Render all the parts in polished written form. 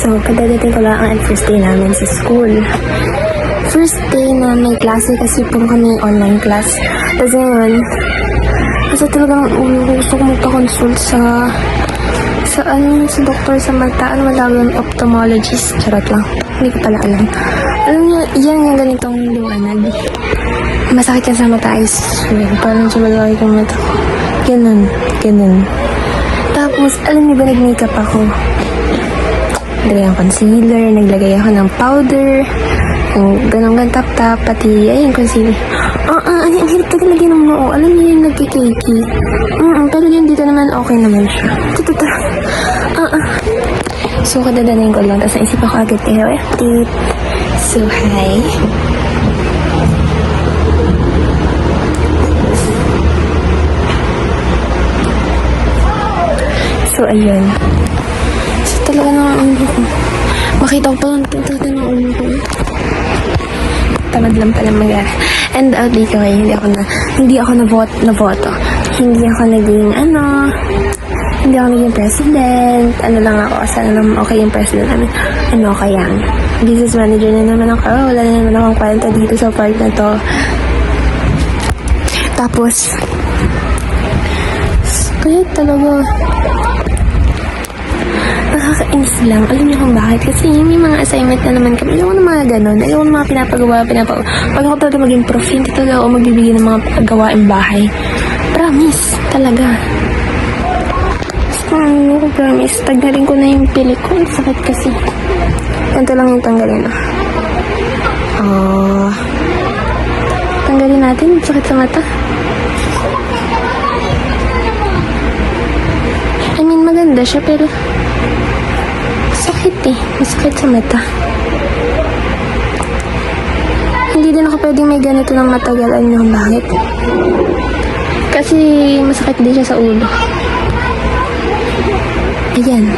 So, kadadating ko lang ang first day namin sa school. First day na may klase kasi po kami online class. Tapos ngayon, kasi talagang gusto ko magpa-consult sa doktor sa mata. Ano matawag yung ophthalmologist? Charot lang. Hindi ko pala alam. Alam niyo, yan yung ganitong liwanag. Masakit yan sa mata, I swear. Parang sumalaki yung mata ko. Ganun. Tapos, alam niyo ba, nag-makeup ako. Naglagay ang concealer, naglagay ako ng powder, yung ganun tap-tap, pati, ayun, concealer. Ang hirap talaga ng noo. Alam niyo yung nagkikiki. Pero yun, dito naman, okay naman siya. So, kadadanin ko lang. Tapos naisip ako agad kayo, update. So, hi. So, ayun. So, talaga ng ulo ko. Makita ko pa lang talaga ng ulo ko. Tamad lang pala mag-aaral. And update ko kayo, hindi ako na-voto. Hindi ako naging, hindi ako naging president. Ano lang ako, sana naman okay yung president namin. Kaya, business manager na naman ako. Wala na naman akong kwenta dito sa part na to. Tapos, kaya talaga, nakakainis lang. Alam niyo kung bakit? Kasi may mga assignment na naman kami. Ayaw ko ng mga ganun. Ayaw ko ng mga pinapagawa. Pag ako talaga maging prof, hindi talaga ako magbibigay ng mga gawaing bahay. Promise. Talaga. Ano ko promise? Tanggalin ko na yung pili ko. Ang sakit kasi. Ganito lang yung tanggalin. Tanggalin natin. Sakit sa mata. I mean, maganda siya pero sakit eh. Masakit sa mata. Hindi din ako pwedeng may ganito ng matagal. Alam niyo kung bakit? Kasi masakit din siya sa ulo. Ayan.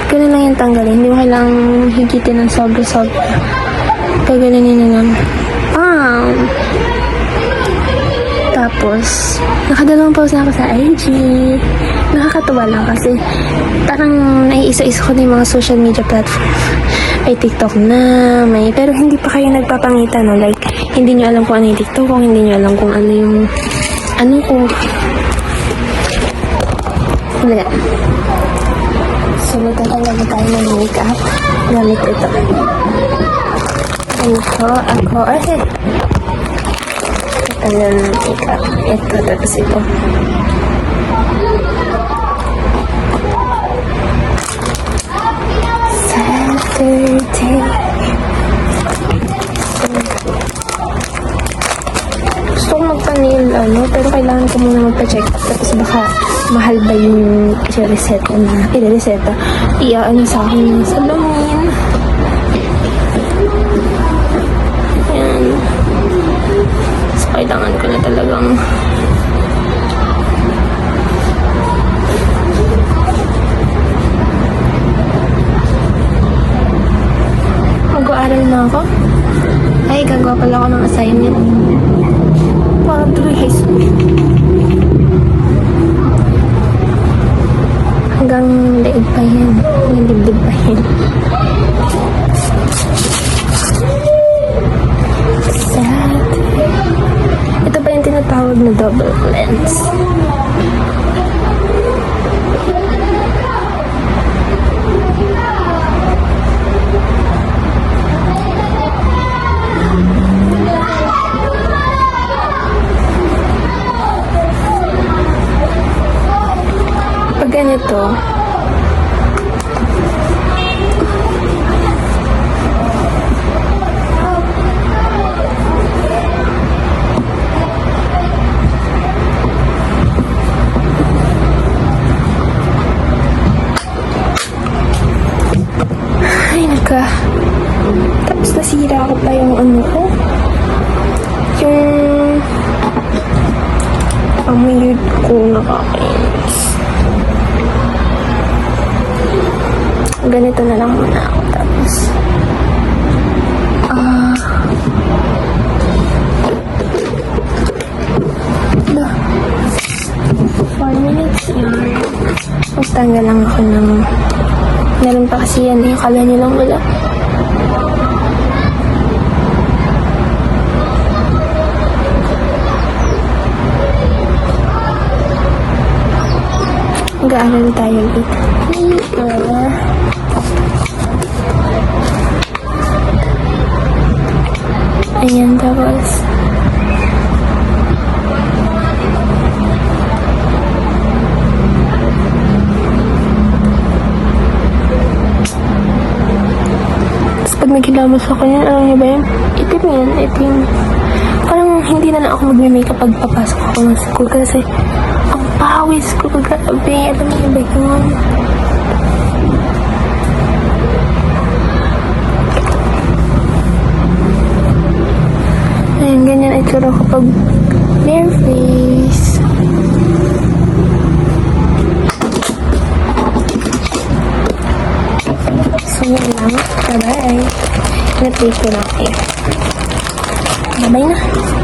Ganun lang yung tanggalin. Hindi mo kailangang higitin ng sobra-sobra. Pagalinin na lang. Tapos, nakadalawang pause na ako sa IG. Nakakatuwa lang kasi parang naiisa-isa ko na yung mga social media platform. May TikTok na, pero hindi pa kayo nagpapangita, no? Like, hindi nyo alam kung ano yung TikTok, kung hindi nyo alam kung ano yung, wala. So, magkakalaga tayo ng makeup. Gamit ito. Ayan, makeup. Ito, tapos ito. Saturday. Gusto ko magpa-nail, pero kailangan ko muna magpa-check up. Tapos baka mahal ba yung i-reseta. Iaan sa akin yung salamin. Ayan. So, kailangan ko na talagang mag-aaral na ako. Ay, gagawa pala ako ng assignment. Parang tuloy high school. Hanggang leeg pa yan. Hanggang dibdib pa yan. Sad. Ito pa yung tinatawag na double lens. Pag ganito, tapos nasira ko pa yung ko. Yung weird ko nakakainis. Ganito na lang muna ako. Tapos 4 minutes yun. Magtanggal lang ako ng... Meron pa kasi yan eh. Kala nyo lang wala. Mag-aaral tayo dito. Ayan, tapos... Pag nagkilamos ako yan, alam niyo ba yun? Itim yan, itim. Parang hindi na lang ako mag-makeup pag papasok ako ng school kasi ang pawis ko kagabi. Alam niyo ba yun? Ayun, ganyan ay tsura ko pag bare face. So, yun lang. Bye-bye. Na-take ko na kayo. Bye-bye na.